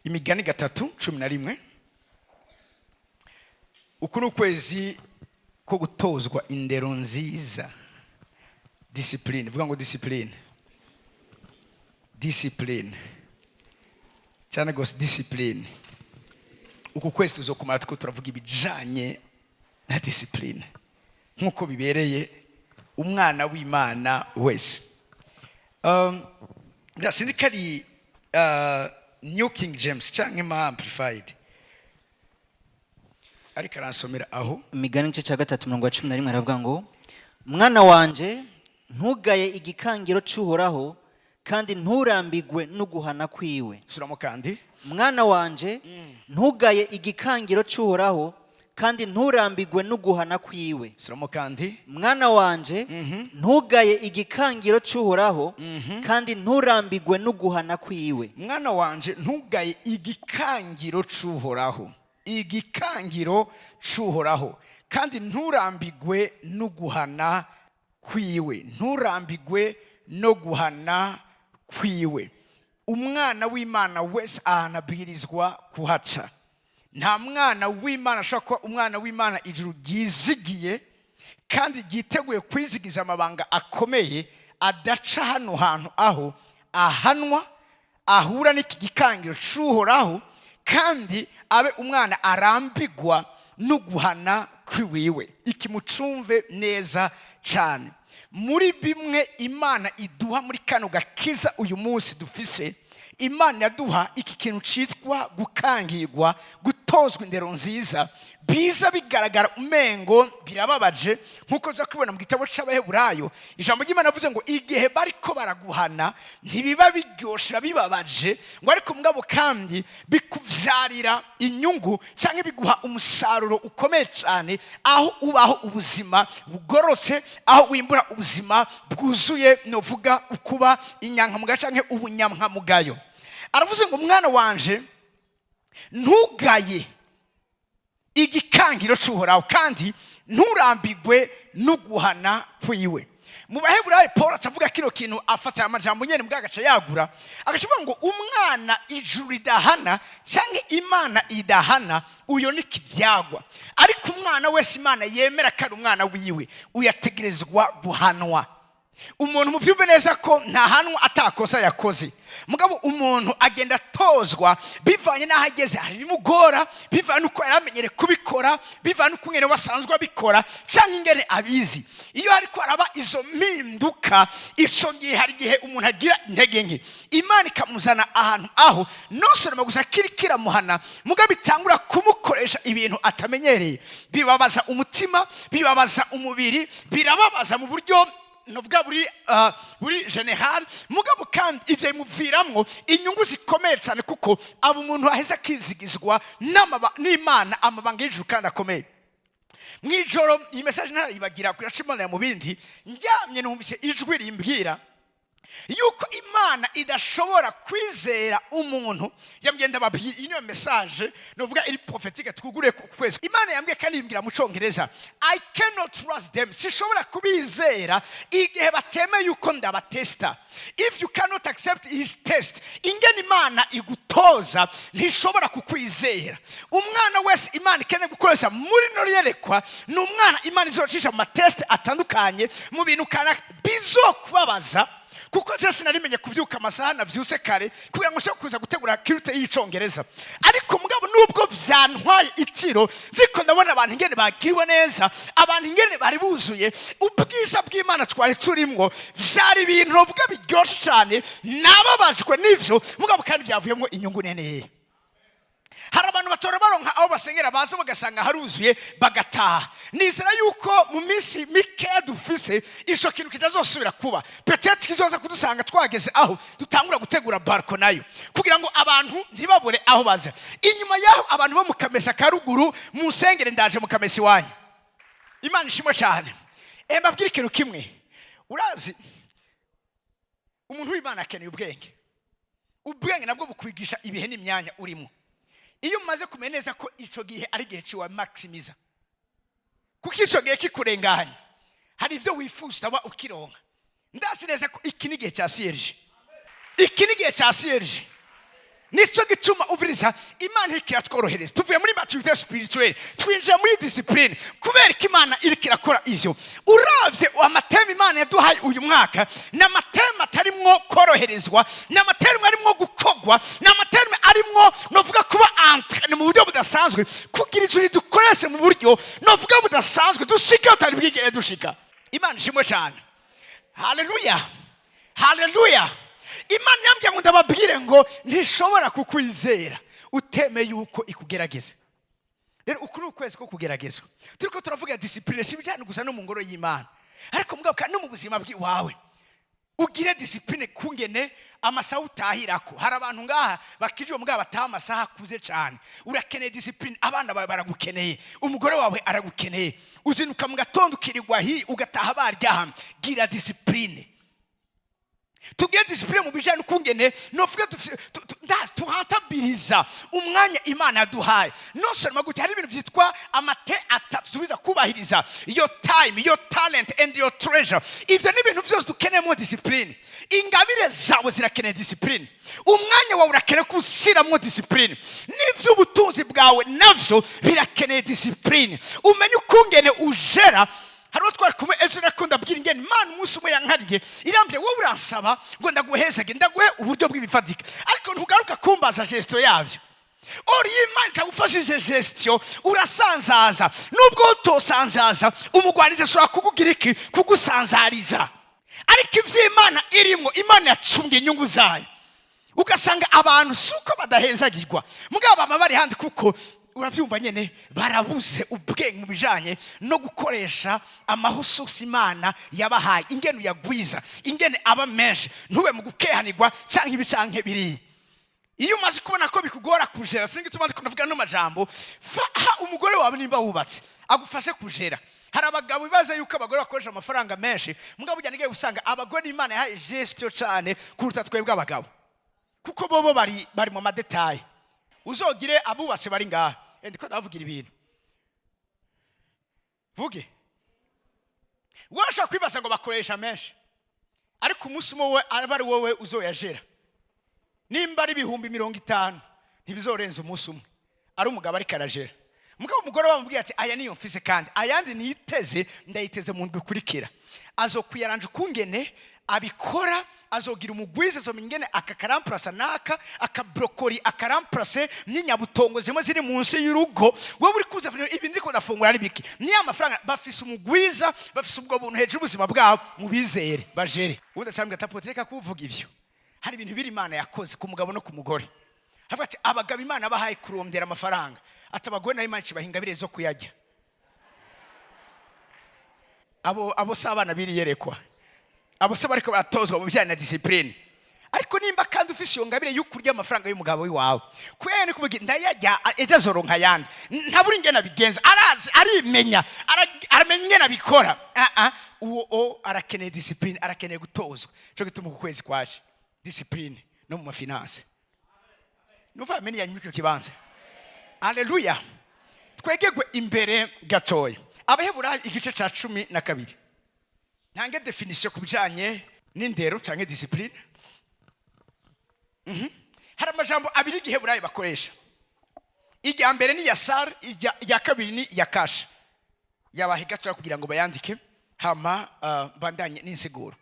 Imigani 3:11. Uku ni ukwezi ko gutozwa indero nziza. Discipline, vuga ngo discipline. Discipline. Cyane gose discipline. Uku kwezi tuzokumara tuko turavuga ibijanye na discipline. Nkuko bibereye umwana w'Imana wese. Sinzi New King James canke ma amplified. Ariko aransomera aho Imigani igice cya 3:11 aravuga ngo mwana wanje ntugaye igikangiro cy'uhoraho kandi nturambigwe no guhana kwiwe. Suramo kandi Mwana wanje ntugaye igikangiro cy'uhoraho kandi nturambigwe no guhana kwiwe. Suramo kandi Mwana wanje ntugaye igikangiro cy'uhoraho kandi nturambigwe no guhana kwiwe. Mwana wanje ntugaye igikangiro cy'uhoraho. Igikangiro cy'uhoraho kandi nturambigwe no guhana kwiwe. Nturambigwe no guhana kwiwe. Umwana w'Imana wese ahanabwirizwa kuhaca. Nta mwana w'Imana ashaka umwana w'Imana ijuru ryizigiye kandi ryiteguye kwizigiza amabanga akomeye adaca hano hantu aho ahanwa ahura n'iki gikangiro cy'uhoraho kandi abe umwana arambigwa no guhana kwiwiwe. Ikimucumve neza cyane. Muri bimwe Imana iduha muri kano gakiza uyu munsi dufise, Imana yaduha iki kintu citwa gukangirwa, gutozwa indero nziza, biza bigaragara umengo birababaje. Nkuko za kubona mu gitabo c'Abaheburayo ijambo ry'Imana avuze ngo igihe bariko baraguhana ntibiba biryoshira bibabaje, ngo ariko mugabo kandi bikuvyarira inyungu canke biguha umusaruro ukomeye cyane, aho ubaho ubuzima bugorotse, aho wimbura ubuzima bwuzuye novuga ukuba inyankamugayo canke ubunyankamugayo. Aravuze ngo mwana wanje ntugaye igikangiro cy'uhoraho kandi nturambigwe no guhana kwiwe. Mu Baheburayo Paul avuga kino kintu afata amajambo nyene mu bwagaca yagura agavuga ngo umwana ijuru ridahana cyangwa Imana idahana uyo nikivyagwa, ariko umwana wese Imana yemera kandi umwana wiwe uyategerezwa guhanwa. Umuntu muvyumve neza ko nta hanwa atakosa yakoze, mugabo umuntu agenda tozwa bivanye n'ahageze, hari bimugora bivanye nuko yaramenyere kubikora, bivanye nuko ngene wasanzwe abikora cyangwa ingene abizi. Iyo hariko araba izo mpinduka, ico gihe hari gihe umuntu agira intege nke, Imana ikamuzana ahantu aho nosoma gusa kirikira muhana, mugabo bitangura kumukoresha ibintu atamenyereye, bibabaza umutima, bibabaza umubiri, birababaza mu buryo novuga buri general, mugabo kandi ivyo bimuviramwo inyungu zikomeye cyane, kuko abo umuntu aheza kizigizwa n'Imana amabanga y'ijuru kandi akomeye. Mwijoro iyi message ntarayibagira kuri Chimana mu bindi, njyamye numvise ijwi rimbwira yuko Imana idashobora kwizera umuntu. Yambwenda babyi ino message novuga iri prophetique twugure ku kwezi. Imana yambwiye kandi yimbwira mu Congereza, I cannot trust them. Sishobora kubizera igihe bateme yuko ndabatesta. If you cannot accept his test, ingene Imana igutoza ntishobora kukwizera. Umwana wese Imana ikene gukoresha muri no yerekwa n'umwana Imana izocisha mu test atandukanye mu bintu kana bizokubabaza, kuko je sinarimenye kuvyuka amasaha navyuse kare kugira ngo nshobore kuza gutegura kirute y'Icongereza. Ariko mugabo nubwo vyantwaye itiro, ndiko ndabona abantu ingene bagiriwe neza, abantu ingene bari buzuye ubwiza bw'Imana twari turimwo, vyari ibintu novuga biryoshe cyane, nababajwe n'ivyo, mugabo kandi vyavuyemo inyungu nene. Hari abantu batora baronka aho basengera baza bagasanga haruzuye bagataha. Nizera yuko mu minsi mike dufise ico kintu kitazosubira kuba. Peut-être kizoza kudusanga twageze aho dutangura gutegura barko nayo, kugira ngo abantu ntibabure aho baza. Inyuma yaho abantu bo mukamesa karuguru mu nsengere ndaje mu kamesi wanyu. Imana ishimwe cyane. Mbabwira ikintu kimwe, urazi umuntu w'Imana akeneye ubwenge. Ubwenge nabwo bukwigisha ibihe n'imyanya urimo. Iyo umaze kumeneza ko ico gihe ari gihe ciwa maximiza, kuko ico gihe kikurenganya hari ivyo wifuza wa ukironka. Ndasineza ko iki ni gihe cya Serge, iki ni gihe cya Serge. nicyo gituma uviriza imana iriko iratworohereza tuvuye muri maturité spirituelle twinjiye muri discipline kubera ko imana iriko irakora ivyo. Uravye amatema imana yaduhaye uyu mwaka n'amatema atarimwo koroherezwa, n'amatema arimwo gukogwa, n'amatema arimwo novuga kuba entraîné mu buryo budasanzwe kugira ijuru dukorese mu buryo novuga budasanzwe dushika utari bwigere dushika. Imana ishimwe cyane. Haleluya, haleluya. Imana yambwiye ngo ndababwire ngo ntishobora kukwizera utemeye yuko ikugerageza. Rero uku ni ukwezi ko kugeragezwa. Turiko turavuga discipline si bijyana gusa no mu ngoro y'Imana, ariko mugabo kandi no mu buzima bwawe ugire discipline kungene amasaha utahirako. Hari abantu ngaha bakijwe mugabo bataha amasaha akuze cyane. Urakeneye discipline, abana bawe baragukeneye, umugore wawe aragukeneye, uzinuka mu gatondo ukirirwa ugataha baryahamye. Gira discipline. Tugire discipline mu bijyanye n'ukungene novuga tuhantabiliza umwanya Imana yaduhaye. No seulement gutya hari ibintu vyitwa amate atatu tubiza kubahiriza: your time, your talent and your treasure. Ivyo ni ibintu vyose dukeneye mu discipline. Ingabire zawe zirakeneye discipline, umwanya wawe urakeneye kushiramwo discipline, n'ivyo ubutunzi bwawe navyo birakeneye discipline. Umenye ukungene ujera. Haro twari kumwe ejo nakunda bwira ingene Imana umunsi umwe yankariye irambye wowe uransaba ngo ndaguhezage ndaguhe uburyo bw'ibifadika, ariko ntugaruka kumbaza gesto yavyo. Ori Imana itagufashije gesto urasanzaza, nubwo utosanzaza umugwarize sura kukugira iki kugusanzariza. Ariko ivy'Imana irimwo, Imana yacunga inyungu zayo. Ugasanga abantu suko badahezagirwa mugabo baba bari handi kuko uravyumva nyene barabuze ubwenge mu bijanye no gukoresha amahususi Imana yabahaye, ingene uyagwiza, ingene aba menshi, ntube mu gukehanirwa canke ibicanke biri. Iyo umaze kubona ko bikugora kujera, singi tumaze kunavuga no majambo, fa umugore wawe nimba wubatse agufashe kujera. Hari abagabo bibaza yuko abagore bakoresha amafaranga menshi, mugabo ujya ngiye usanga abagore Imana yahaye gestion cyane kuruta twebwe abagabo, kuko bobo bari mu madetail. Uzogire abubatse bari ngaha ndiko ndavugira ibintu vuge washa kwibasa ngo bakoresha menshi, ariko umunsi umwe ari wowe uzoyajera. Nimba ari 50 ntibizorenza umunsi umwe ari umugabo ari karajera. Mugabo umugore bamubwiye ati aya niyo mfise kandi ayandi niteze ndayiteze mu ndwi kurikira. Azokwiyaranje kungene abikora, azogira umugwize zomingene akakaramprasa naka akabrokoli akaramprase n'inyabutongo zimwe ziri munsi y'urugo. Wowe uri kuza ibi ndiko ndafungura ari biki ni amafaranga bafise umugwiza, bafise ubwo buntu hejuru ubuzima bwabo mubizere bajere. Ubundi cyambwe tapotreka kuvuga ivyo. Hari ibintu biri Imana yakoze ku mugabo no ku mugore. Havuga ati abagabo Imana bahaye kurondera amafaranga, atabagore na Imana cibahinga birezo kuyajya. Abo sabana biri yerekwa, abo se bariko baratozwa mu bijyanye na discipline. Ariko nimba kandi ufise iyo ngabire y'ukurya amafaranga y'umugabo wawe kwene kuvuga ndayajya ejo zoronka yandi ntaburi ngena bigenza, arazi arimenya aramenye ngena bikora. Uwo arakeneye discipline, arakeneye gutozwa. Cyo gituma ku kwezi kwaje discipline no mu mafinance nuva meni ya nyimikiro kibanza. Haleluya. Twegegwe imbere gatoya Abaheburayo igice ca 12 ntange definition kubijanye n'indero canke discipline. Hari amajambo abiri Giheburayo bakoresha. Ijya mbere ni yasar, ijya kabiri ni yakasha. Yabahiga cyo kugira ngo bayandike hama bandanye n'insiguro.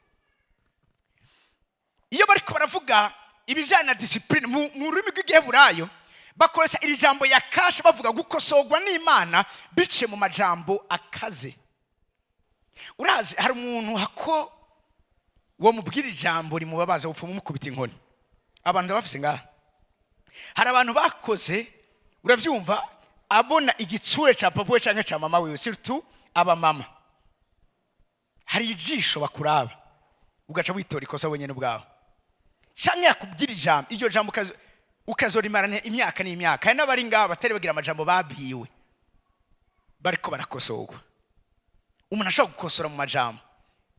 Iyo bariko baravuga ibijanye na discipline mu rurimi rw'Igiheburayo bakoresha iri jambo yakasha bavuga gukosogwa n'Imana bice mu majambo akaze. Urazi hari umuntu hako wo mubwira ijambo rimubabaza upfa mumukubita inkoni. Abantu bafise ngaha hari abantu bakoze uravyumva abona igitsure ca papa canke ca mama wiwe, surtout aba mama hari ijisho bakuraba ugaca witora ikosa wenyene bwawe canke yakubwira ijambo iryo jambo ukazorimarana imyaka n'imyaka. Hari n'abari ngaha batari bagira amajambo babwiwe bariko barakosogwa. Umuntu ashaka gukosora mu majambo,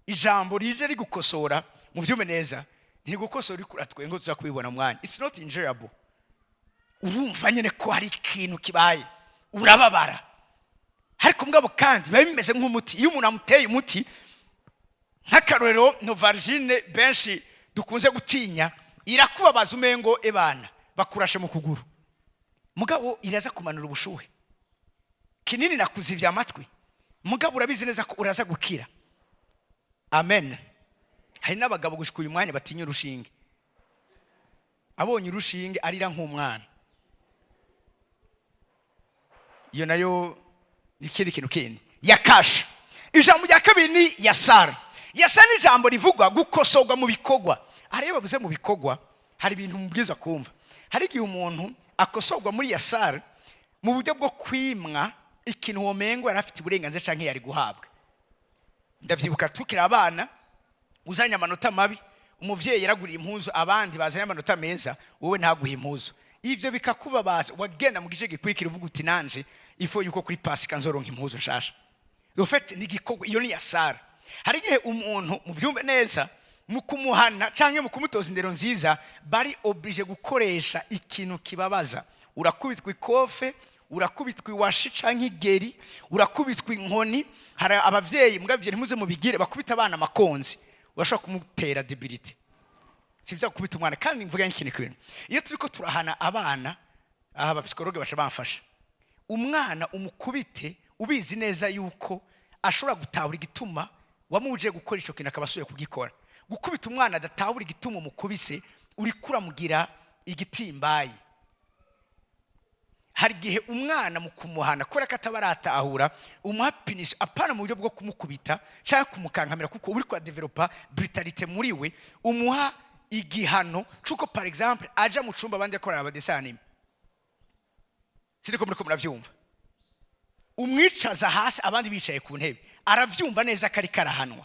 ijambo rije rigukosora mu vyume neza ntigukosora ikuratwe ngo tuza kubibona mwanya. It's not enjoyable. Urumva nyene ko hari ikintu kibaye urababara, ariko mugabo kandi biba bimeze nk'umuti. Iyo umuntu amuteye umuti nk'akarorero Novargine benshi dukunze gutinya irakubabaza umengo ebana bakurashe mu kuguru mugabo iraza kumanura ubushuhe kinini nakuzivya amatwi mugabo urabizi neza ko uraza gukira. Amen. Hari n'abagabo gushika uyu mwanya batinya urushinge, abonye urushinge arira nk'umwana. Iyo nayo ni kindi kintu kindi. Yakasha. Ijambo rya kabiri ni yasara. Yasara ni ijambo rivugwa gukosorwa mu bikogwa. Hari bavuze mu bikogwa hari ibintu mubwiza kumva. Hari igihe umuntu akosorwa muri yasara mu buryo bwo kwimwa ikintu womengo yarafite uburenganzira canke yari guhabwa. Ndavyibuka tukira abana uzanye amanota mabi, umuvyeyi yaraguriye impuzu, abandi bazanye amanota meza, wowe ntaguha impuzu. Ivyo bikakubabaza, wagenda mu gice gikwikira uvuga uti nanje ifo yuko kuri Pasika nzoronka impuzu nshasha. Yofete ni gikogwa, iyo ni yasara. Hari igihe umuntu mu byumve neza mu kumuhana canke mu kumutoza indero nziza bari oblige gukoresha ikintu kibabaza. Urakubitwa ikofe, urakubitwa iwashi canke igeri, urakubitwa inkoni. Hari abavyeyi mugabye ntimuze mubigire bakubita abana amakonzi, urashaka kumutera debility. Sivya kubita umwana kandi mvuga nk'ikindi kintu. Iyo turiko turahana abana aba psikologe bacha bamfasha. Umwana umukubite ubizi neza yuko ashobora gutahura igituma wamuje gukora ico kintu akabasuye kugikora. Gukubita umwana adatahura igituma umukubise uri kuramugira igitimbayi. Hari gihe umwana mu kumuhana kora katabaratahura umuhapinisha apana mu buryo bwo kumukubita cyangwa kumukankamira kuko uri kwa developer brutalite muri we, umuha igihano cuko par exemple aja mu cumba bandi akora abadesanime. Siriko muri ko muravyumva. Umwicaza hasi abandi bicaye ku ntebe aravyumva neza kari karahanwa.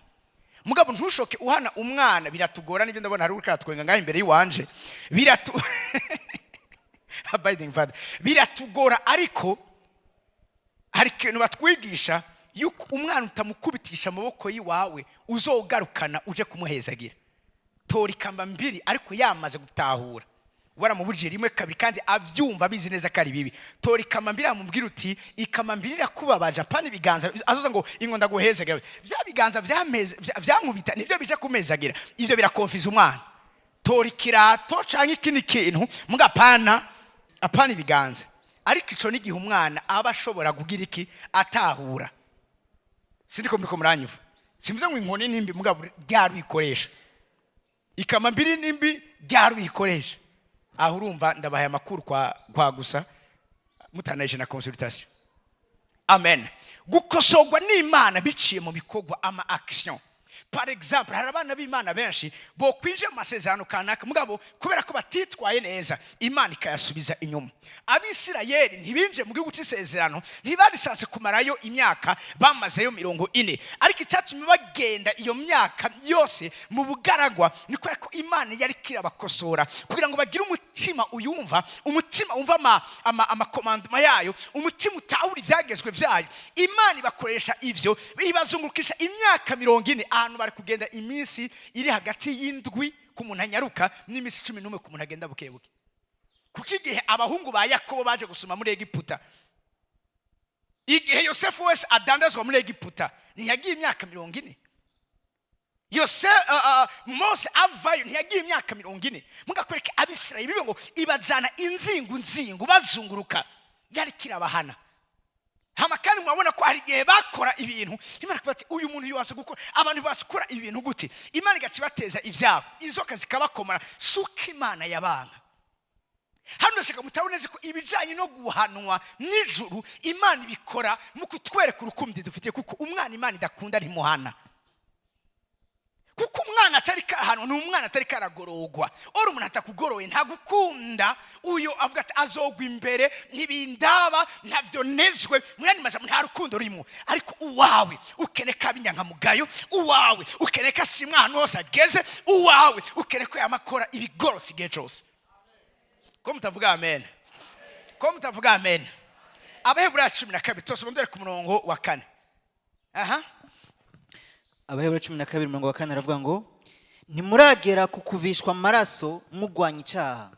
Mugabo ntushoke uhana umwana biratugora nibyo ndabona hari ukatwenga ngaho imbere yiwanje abiding father biratugora, ariko hari ikintu batwigisha yuko umwana utamukubitisha amaboko yiwawe uzogarukana uje kumuhezagira. Tori kamba mbiri ariko yamaze gutahura waramubujije rimwe kabiri kandi avyumva bizi neza kari bibi. Tori kamba mbiri amubwira uti ikama mbiri rakubabaje apana ibiganza azoza ngo ingonda guhezagira vya biganza vyameze vyankubita nivyo bije kumezagira, ivyo birakonfiza umwana. Tori kirato canke ikindi kintu mugapana apana ibiganza, ariko ico nigihe umwana aba ashobora kugira iki atahura. Sindiko muriko muranyuva, simvuze ngo inkoni nimbi mugabo ryaru ikoresha, ikama mbiri nimbi ryaru ikoresha. Aho urumva ndabahaye amakuru kwa gusa mutanaje na consultation. Amen. Gukosogwa n'Imana biciye mu bikogwa ama action. Par exemple, hari abana b'Imana benshi bo kwinje mu masezerano kanaka mugabo kubera ko batitwaye neza Imana ikayasubiza inyuma. Abisirayeli ntibinje mu gihugu cy'isezerano, ntibarisanse kumarayo imyaka bamazeyo 40, ariko icyatumye bagenda iyo myaka yose mu bugaragwa ni kubera ko Imana yari kirabakosora kugira ngo bagire umutima uyumva, umutima umva amakomanduma yayo, umutima utahura ibyagezwe vyayo. Imana ibakoresha ivyo bibazungurukisha imyaka 40 ahantu bari kugenda iminsi iri hagati y'indwi ku muntu anyaruka n'imisi 11 ku muntu agenda bukebuke. Kuko igihe abahungu ba Yakobo baje gusoma muri Egiputa, igihe Yosefu wese adandazwa muri Egiputa ntiyagiye imyaka 40. Mose avayo ntiyagiye imyaka 40. Mugakwereka Abisirayeli bivuga ngo ibajana inzingu bazunguruka yari kirabahana. Hamakani mwabona ko hari igihe bakora ibintu Imana kubati uyu muntu yose gukora abantu basukura ibintu gute, Imana igacibateza ivyabo inzoka zikabakomara. Suka Imana yabanga hano ndashaka mutaboneze ko ibijanye no guhanwa n'ijuru Imana ibikora mu kutwereka urukundo dufite, kuko umwana Imana idakunda ntimuhana. Kuko umwana atari hano ni umwana atari karagorogwa. Oro umuntu atakugoroye ntagukunda, uyo avuga ati azogwa imbere ntibindaba ntavyo nezwe mwene maza nta rukundo rurimo. Ariko uwawe ukeneka abinyanka mugayo, uwawe ukeneka simwa hano hose ageze, uwawe ukeneka yamakora ibigorotsi gihe cyose. Ko mutavuga amen? Ko mutavuga amen? Abaheburayo 12 tosomondere ku murongo wa 4. Abaheburayo 12:4 aravuga ngo ntimuragera kukuvishwa amaraso mugwanya icyaha,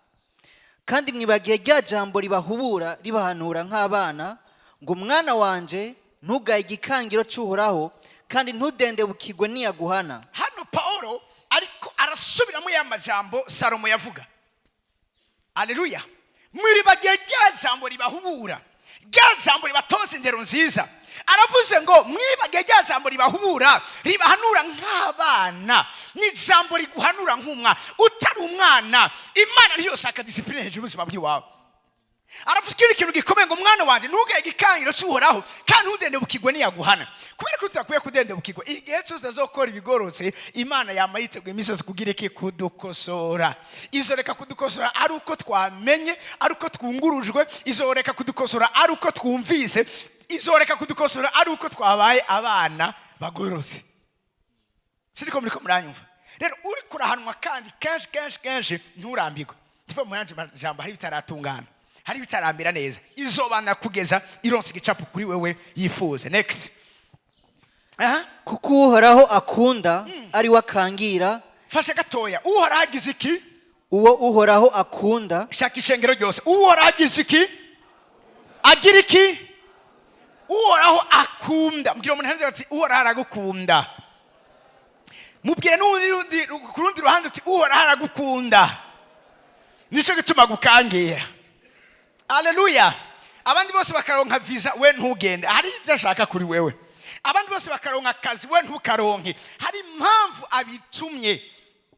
kandi mwibagiye rya jambo ribahubura ribahanura nk'abana ngo mwana wanje ntugaye igikangiro cy'Uhoraho kandi ntudende bukigwe niyaguhana. Hano Paulo ariko arasubiramo ya majambo Salomo yavuga. aleluya mwiribagiye rya jambo ribahubura rya jambo ribatoza indero nziza aravuze ngo mwibagiye rya jambo ribahubura ribahanura nk'abana ni jambo riguhanura nk'umwana utari umwana imana niyo shaka discipline hejuru y'ubuzima bw'iwawe aravuze ikintu gikomeye ngo mwana wanje ntugeye igikangiro cy'uhoraho kandi ntudendebukirwe niyaguhana kubera ko tutakwiye kudendebukirwa igihe cyose azokora ibigorotse imana yama yiteguye imisozi kugira iki kudukosora izoreka kudukosora ari uko twamenye ari uko twungurujwe izoreka kudukosora ari uko twumvise izoreka kudukosora ari uko twabaye abana bagorotse siriko muriko muranyumva rero uri kurahanwa kandi kenshi nturambirwe tuva mu yanje jambo hari bitaratungana hari bitarambira neza izobana kugeza ironse igicapo kuri wewe yifuze next kuko uhoraho akunda ari wakangira fasha gatoya uhoraho agize iki uwo uhoraho akunda shaka ishengero ryose uhoraho agize iki agira iki uhoraho akunda mbwira umuntu hanze ati uhoraho aragukunda mubwire n'undi ku rundi ruhande ati uhoraho aragukunda nico gituma gukangira Haleluya. Abandi bose bakaronka visa we ntugende. Hari ibyo ashaka kuri wewe. Abandi bose bakaronka akazi we ntukaronke. Hari impamvu abitumye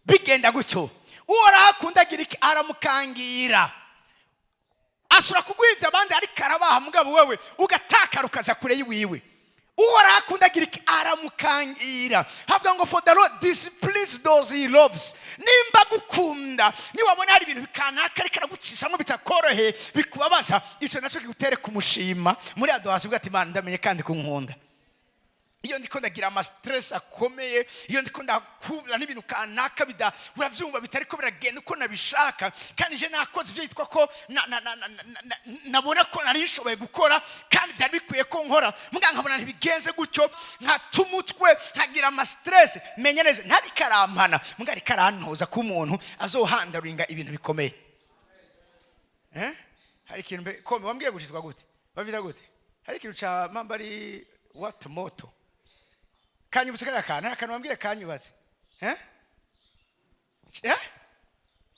bigenda gutyo. Uhoraho akunda agira iki aramukangira. Asura kugwivya abandi ari karabaha mugabo wewe ugatakara ukaja kure yiwiwe. Uhoraho akunda agira iki aramukangira. Havuga ngo for the Lord disciplines those he loves. Nimba gukunda niwabona hari ibintu bikanaka ariko aragucishamwe bitakorohe bikubabaza ico naco kigutere kumushima muri adohasi bwa ati Imana ndamenye kandi kunkunda. Iyo ndiko ndagira ama stress akomeye iyo ndiko ndakubura n'ibintu kanaka bida uravyumva bitariko biragenda uko nabishaka kandi je nakoze ivyo yitwa ko nabona ko nari nshoboye gukora kandi byari bikwiye ko nkora muga nkabona ntibigenze gutyo nkatumutwe nkagira ama stress menye neza ntari karampana muga ari karantoza ku muntu azohandaringa ibintu bikomeye hari ikintu kombe wambwiye gushizwa gute bavita gute hari ikintu ca mambari what moto kanyubutse kanyakana akantu wambwiye kanyubatse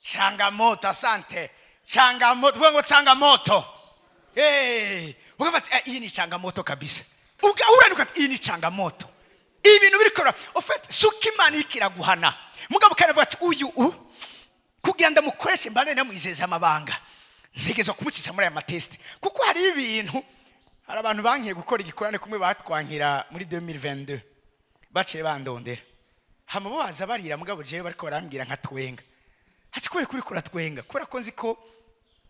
changamoto asante changamoto vuga ngo changamoto ukafata iyi ni changamoto kabisa uranuka ati iyi ni changamoto ibintu birikora ofete sukimana ikiraguhana mugabo kanavuga ati uyu kugira ndamukoreshe mbane namwizeza amabanga ntegezwa kumucisha muri aya matesti kuko hari ibintu hari abantu bankiye gukora igikorane kumwe batwankira muri 2022 baciye bandondera hama baza barira mugabo jewe bariko barambwira nka twenga ati kuri kuratwenga kora ko nzi ko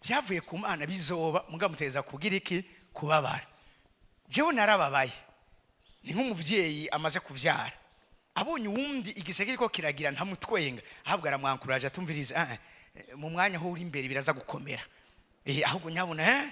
byavuye ku Mana bizoba mugabo muteza kugira iki kubabara jewe narababaye ni nk'umuvyeyi amaze kuvyara abonye uwundi igiseke ko kiragira ntamutwenga ahabwa aramwankuraje atumviriza mu mwanya ho uri imbere biraza gukomera ahubwo nyabona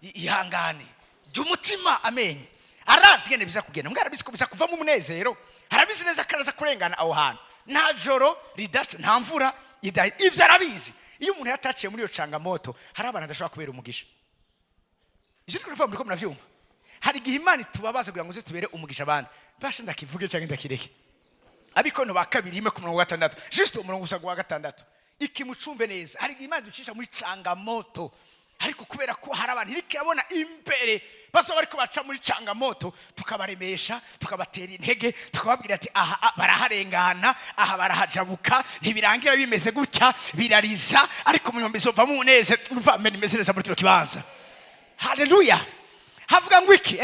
ihangane jumutima amenye arazi gene biza kugenda mbwa arabizi ko biza kuva mu munezero arabizi neza karaza kurengana aho hantu nta joro ridaca nta mvura idahi ivyo arabizi iyo umuntu yataciye muri yo changamoto hari abantu adashobora kubera umugisha ije turavuga muri ko muravyumva hari gihe Imana tubabaza kugira ngo uze tubere umugisha abandi basha ndakivuge cyangwa ndakireke abiko no bakabiri ime ku murongo wa 6 just umurongo usa wa 6 ikimucumbe neza hari gihe Imana ducisha muri changamoto ariko kubera ko hari abantu irikirabona imbere baso bariko baca muri changamoto tukabaremesha tukabatera intege tukababwira ati aha baraharengana aha barahajabuka ntibirangira bimeze gutya birariza ariko munyombe zova mu neze umva meni meze neza muri kino kibanza haleluya havuga ngo iki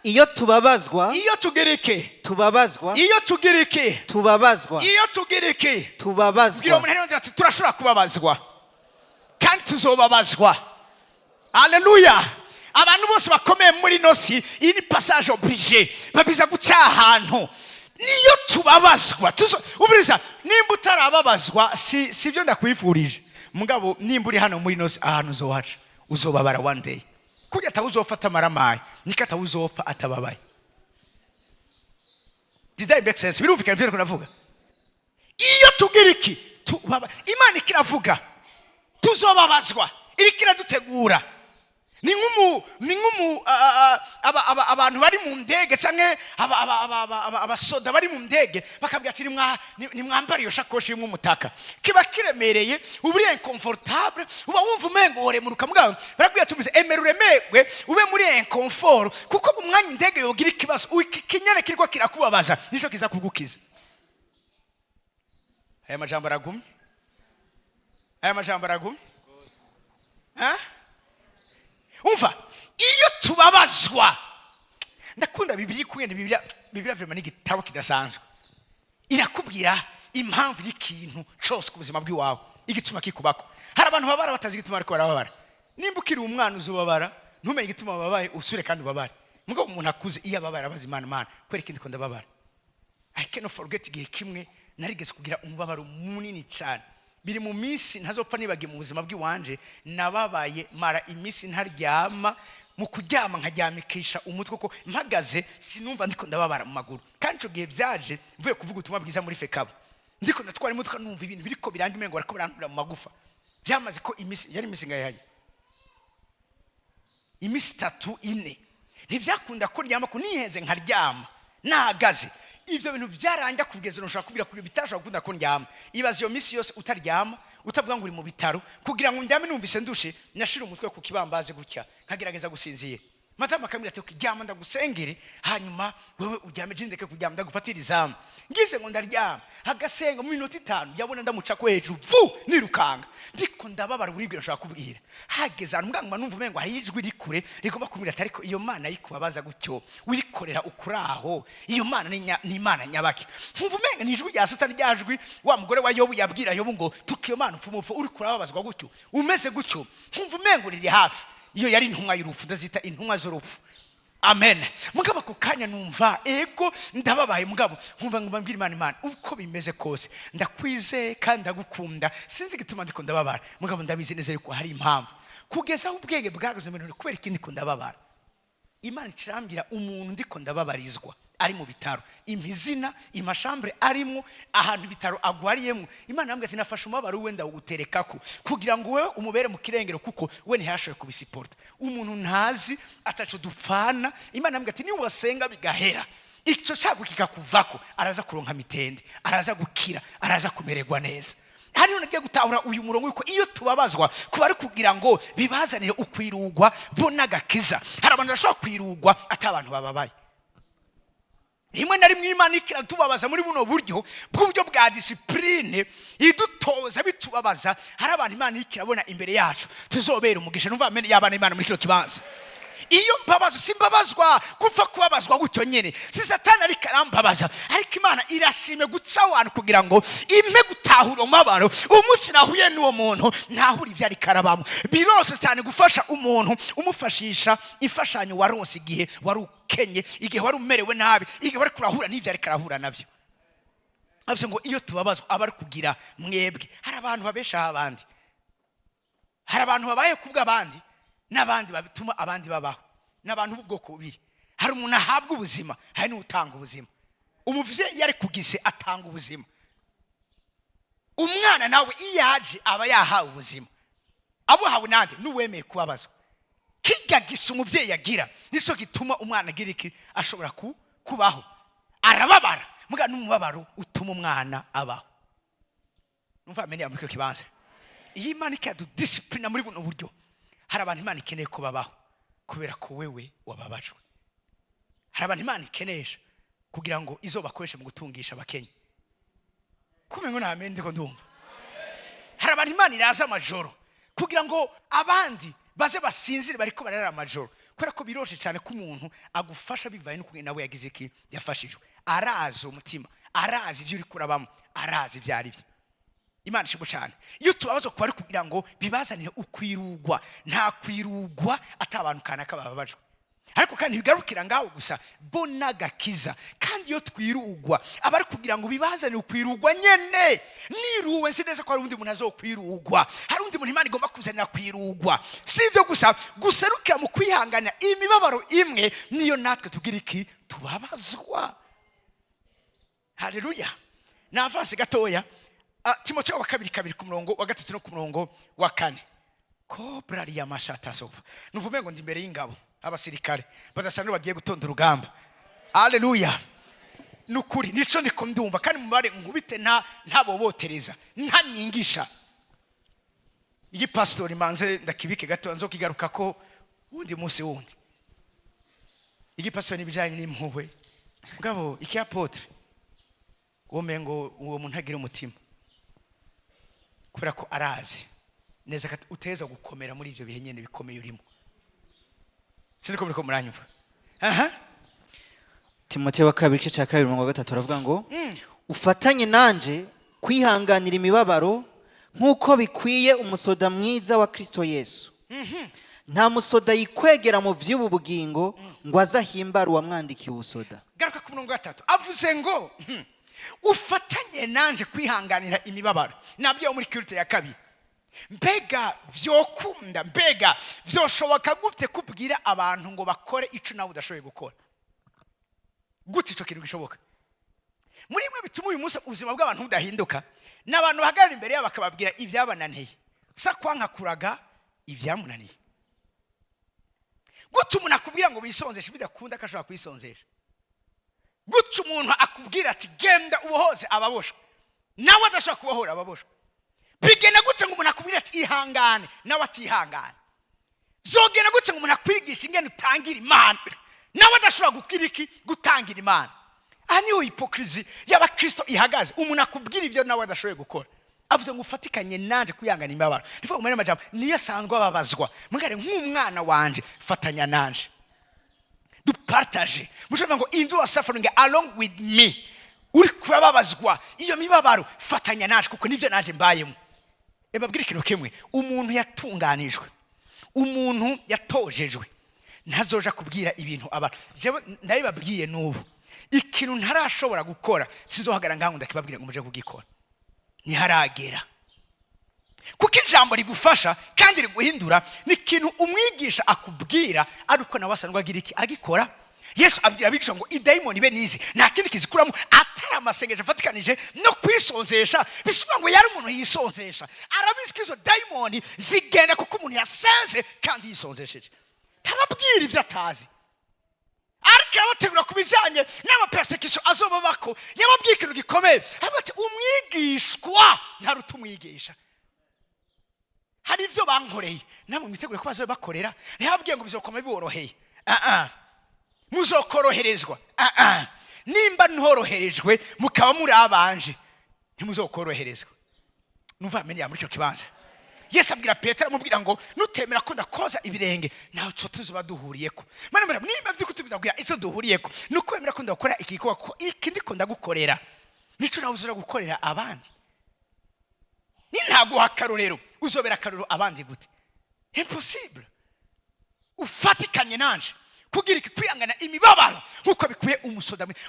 iyo tubabazwa iyo tugereke tubabazwa iyo tugereke tubabazwa iyo tugereke tubabazwa ngira umuntu rero ati turashobora kubabazwa kandi tuzobabazwa haleluya abantu bose bakomeye muri nosi iyi ni passage obligé babiza guca ahantu niyo tubabazwa uvuriza nimba utarababazwa sivyo ndakwifurije mugabo nimba uri hano muri nosi ahantu uzohaca uzobabara one day kujya atawuzofata maramaye nikata uzopfa atababaye did that make sense birumvikana byo kunavuga iyo tugiriki Imana ikiravuga tuzobabazwa irikira dutegura ni nk'umu abantu bari mu ndege cyangwa abasoda bari mu ndege bakabwira ati nimwambare iyo shakoshi irimo umutaka, kiba kiremereye, uba uri inconfortable, uba wumva umengo uremuruka mugabo barakubwira tubize emera uremegwe ube muri inconfort, kuko mu mwanya indege yogira ikibazo ikinyene kiriko kirakubabaza nico kiza kugukiza. Aya majambo aragumye, umva, iyo tubabazwa, ndakunda Bibiliya kuko Bibiliya vraiment n'igitabo kidasanzwe, irakubwira impamvu y'ikintu cyose ku buzima bw'iwawe, igituma kikubako. Hari abantu babara batazi igituma ariko barababara. Nimba ukiri umwana uzubabara ntumenye igituma babaye, usure kandi ubabare. Mugabo umuntu akuze iyo ababara abaza Imana kwereka ndi ko ndababara. I cannot forget igihe kimwe narigeze kugira umubabaro munini cyane, biri mu minsi ntazopfa nibagiye mu buzima bw'iwanje. Nababaye mara iminsi ntaryama, mu kuryama nkaryamikisha umutwe ko mpagaze sinumva ndiko ndababara mu maguru. Kandi cyo gihe byaje mvuye kuvuga ubutumwa bwiza muri Fekabo, ndiko natwara imodoka numva ibintu biriko biranga imengo barako barantura mu magufa. Byamaze ko iminsi yari iminsi ngayaye, iminsi 3-4 ntivyakunda ko ryama ko nihenze nkaryama nahagaze. Ivyo bintu byaranja kugeza nshaka kubira kuri bitasha gukunda ko ndyama. Ibaze iyo minsi yose utaryama, utavuga ngo uri mu bitaro, kugira ngo ndyame numvise ndushe, nashira umutwe ku kibambaze gutya nkagerageza gusinziye. Matama kamira ati ukiryama ndagusengere, hanyuma wewe uryame jindeke kuryama ndagufatira izamu. Ngize ngo ndaryama hagasenga mu minota 5 yabona ndamuca ko hejuru nirukanga, ndiko ndababara buribwira nshaka kubwira. Hageze mbwa numva umengo hari ijwi rikure rigomba kumira ati ariko iyo Mana yikubabaza gutyo wikorera ukuraho, iyo Mana ni Imana nyabaki. Nkumva umengo ni ijwi rya Satani ryajwi wa mugore wa Yobu yabwira Yobu ngo tukiyo Mana upfumupfu uri kurababazwa gutyo umeze gutyo. Nkumva umengo riri hafi, iyo yari intumwa y'urupfu, ndazita intumwa z'urupfu. Amen. Mugabo ko kanya numva ego ndababaye, mugabo nkumva mbwira Imana uko bimeze kose ndakwize kandi ndagukunda, sinzi gituma ndiko ndababara, mugabo ndabizi neza yuko hari impamvu. Kugeza ubwenge bwagaze mu bintu kubera ikindi ko ndababara. Imana kirambira umuntu ndiko ndababarizwa ari mu bitaro, imizina imashambre arimo ahantu bitaro agwariyemo. Imana yambwiye ati nafashe umubabaro wenda uguterekako kugira ngo wewe umubere mu kirengero, kuko we ntihashoboye kubisiporta. Umuntu ntazi ataco dupfana. Imana yambwiye ati ni wasenga bigahera icyo cyago kikakuvako, araza kuronka mitende, araza gukira, araza kumererwa neza. Hano nagiye gutahura uyu murongo yuko iyo tubabazwa kuba ari kugira ngo bibazanire ukwirugwa bona gakiza. Hari abantu bashobora kwirugwa atabantu bababaye. Rimwe na rimwe Imana ikiratubabaza muri buno buryo bwa discipline idutoza bitubabaza. Hari abantu Imana ikirabona imbere yacu tuzobera umugisha. Numva amene yabana Imana muri kino kibanza. Iyo mbabazo simbabazwa gupfa kubabazwa gutyo nyene, si Satani ari karambabaza, ariko Imana irashime guca abantu kugira ngo impe gutahura umubabaro. Umunsi nahuye n'uwo muntu ntahura ivyo ari karabamo. Birose cyane gufasha umuntu umufashisha imfashanyo waronse igihe wari ukenye, igihe wari umerewe nabi, igihe wari kurahura n'ivyo ari karahura navyo. Avuze ngo iyo tubabazwa abari kugira mwebwe, hari abantu babesha abandi, hari abantu babaye kubwa abandi, n'abandi babituma abandi babaho. N'abantu b'ubwoko bubiri, hari umuntu ahabwa ubuzima, hari n'utanga ubuzima. Umuvyeyi yari kugize atanga ubuzima, umwana nawe iyaje aba yahawe ubuzima. Abo hawe nande n'uwemeye kubabazwa. Kiga gisa umuvyeyi yagira niso gituma umwana agira iki ashobora kubaho. Arababara muga n'umubabaro utuma umwana abaho. Numva amene muri kibanza. Iyi Imana ikadu discipline muri buno buryo. Hari abantu Imana ikeneye ko babaho kubera ko wewe wababajwe. Hari abantu Imana ikenesha kugira ngo izo bakoreshe mu gutungisha abakenya. Kumengo na amen ndiko ndumva. Hari abantu Imana iraza amajoro kugira ngo abandi baze basinzire bariko barara amajoro, kubera ko biroshe cyane ko umuntu agufasha bivaye n'uko nawe yagize iki yafashijwe. Araza umutima, araza ivyo uri kurabamo, araza ivyari byo. Imana shibo cyane. Iyo tubabazo ko ari kugira ngo bibazanire ukwirugwa, nta kwirugwa atabantu kanaka bababajwe. Ariko kandi bigarukira ngaho gusa bona gakiza. Kandi iyo twirugwa abari kugira ngo bibazanire ukwirugwa nyene, niruwe sineza ko ari undi muntu azokwirugwa. Hari undi muntu Imana igomba kuzanira kwirugwa. Sivyo gusa guserukira mu kwihangana imibabaro imwe niyo natwe tugira iki tubabazwa. Haleluya. Navase gatoya Timotheo wa 2 ku murongo wa 3 no ku murongo wa 4. Cobra ya mashata sova. Nuvume ngo ndi imbere y'ingabo abasirikare badasana bagiye gutonda urugamba. Haleluya. Nukuri nico ndiko ndumva kandi mubare nkubite ntabobotereza ntanyigisha. Igi pastor manze ndakibike gato nzokigaruka ko wundi munsi wundi. Igi pastor nibijanye n'impuhwe. Ngabo iki apotre womengo uwo muntu agira umutima. Kubera ko arazi neza ko uteza gukomera muri ivyo bihe nyene bikomeye urimo. Siniko biriko muranyumva. Timoteyo wa 2:2 aravuga ngo ufatanye nanje kwihanganira imibabaro nkuko bikwiye umusoda mwiza wa Kristo Yesu. Nta musoda yikwegera mu vy'ubu bugingo ngo azahimbara uwamwandikiye ubusoda. Garuka ku 3 avuze ngo ufatanye nanje kwihanganira imibabaro. Nabyo muri kirute ya 2. Mbega vyokunda mbega vyoshoboka gute kubwira abantu ngo bakore ico nawe udashoboye gukora? Gute ico kintu gishoboka? Muri mwe bituma uyu munsi ubuzima bw'abantu budahinduka. N'abantu bahagarara imbere yabo bakababwira ivyabananiye. Sa kwanka kuraga ivyamunaniye. Gute umuntu akubwira ngo bisonzeshe bidakunda akashobora kwisonzesha? Gute umuntu akubwira ati genda ubohoze ababoshwe nawe adashobora kubohora ababoshwe? Bigena gute ngo umuntu akubwira ati ihangane nawe atihangane? Zogena gute ngo umuntu akwigisha ingene utangira Imana nawe adashobora gutangira Imana? Niyo hypocrisy y'abakristo ihagaze. Umuntu akubwira ivyo nawe adashoboye gukora. Avuze ngo ufatikanye nanje kuyangana imibabaro. Ndivuga umene majambo niyo sangwa babazwa. Mugare nk'umwana wanje fatanya nanje. Du partage. Mushaka ngo in you suffering along with me. Uri kurababazwa iyo mibabaro fatanya nanje kuko nivyo nanje mbayemo. Ebabwira ikintu kimwe, umuntu yatunganijwe, umuntu yatojejwe ntazoja kubwira ibintu abantu. Jewe ndabibabwiye n'ubu ikintu ntarashobora gukora sizohagara ngaho ndakibabwira ngo muje kugikora. Niharagera. Kuko ijambo rigufasha kandi riguhindura ni kintu umwigisha akubwira ariko nawe asanzwe agira iki agikora. Yesu abwira abigisha ngo idayimoni be nizi nta kindi kizikuramo atari amasengesho afatikanije no kwisonzesha. Bisubira ngo yari umuntu yisonzesha. Arabizi ko izo dayimoni zigenda kuko umuntu yasenze kandi yisonzesheje. Ntababwira ivyo atazi. Ariko abategura kubijanye n'amapersecution azoba bako yababwiye ikintu gikomeye. Ati umwigishwa ntaruta umwigisha. Hari ivyo bankoreye namwe mitegure ko bazoba bakorera ntababwiye ngo bizokoma biboroheye. Muzokoroherezwa. Nimba ntoroherejwe mukaba muri abanje ntimuzokoroherezwa. Numva amenye muri cyo kibanza. Yesu abwira Petero amubwira ngo nutemera ko ndakoza ibirenge naho cyo tuzuba duhuriyeko. Mane nimba vyiko tubizabwira izo duhuriyeko nuko emera ko ndakora ikikwa ko ikindi ko ndagukorera. Nico nawe uzura gukorera abandi. Ni ntago hakarorero uzobera karoro abandi gute? Impossible. Ufatikanye nanje kugira kwihangana imibabaro nkuko bikuye